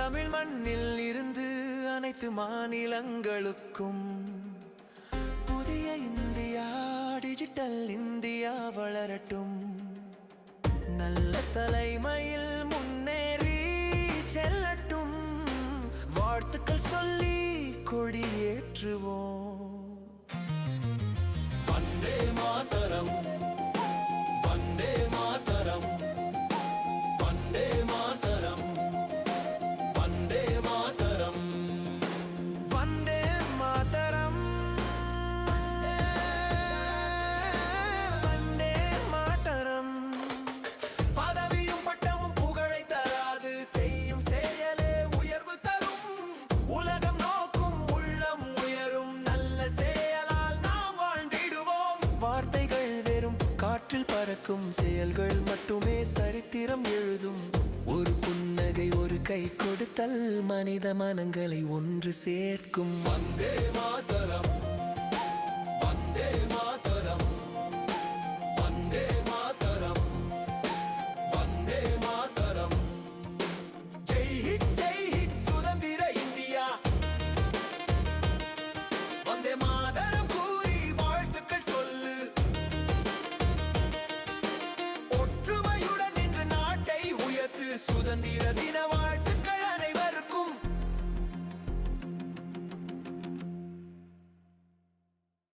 தமிழ் மண்ணில் இருந்து அனைத்து மாநிலங்களுக்கும் புதிய இந்தியா, டிஜிட்டல் இந்தியா வளரட்டும். நல்ல தலைமையில் முன்னேறி செல்லட்டும். வாழ்த்துக்கள் சொல்லி கொடியேற்றுவோம். வந்தே மாதரம், வந்தே மாதரம், வந்தே மாதரம், வந்தே மாதரம், வந்தே மாதரம், வந்தே மாதரம். பதவியும் பட்டமும் புகழை தராது, செய்யும் செயலே உயர்வு தரும். உலகம் நோக்கும் உள்ளம் உயரும், நல்ல செயலால் நாம் வாழ்ந்திடுவோம். வார்த்தைகள் வெறும் காற்றில் பறக்கும், செயல்கள் மட்டுமே சரித்திரம் எழுதும். ஒரு புன்னகை, ஒரு கை கொடுத்தல் மனித மனங்களை ஒன்று சேர்க்கும். வந்தே மாதரம்.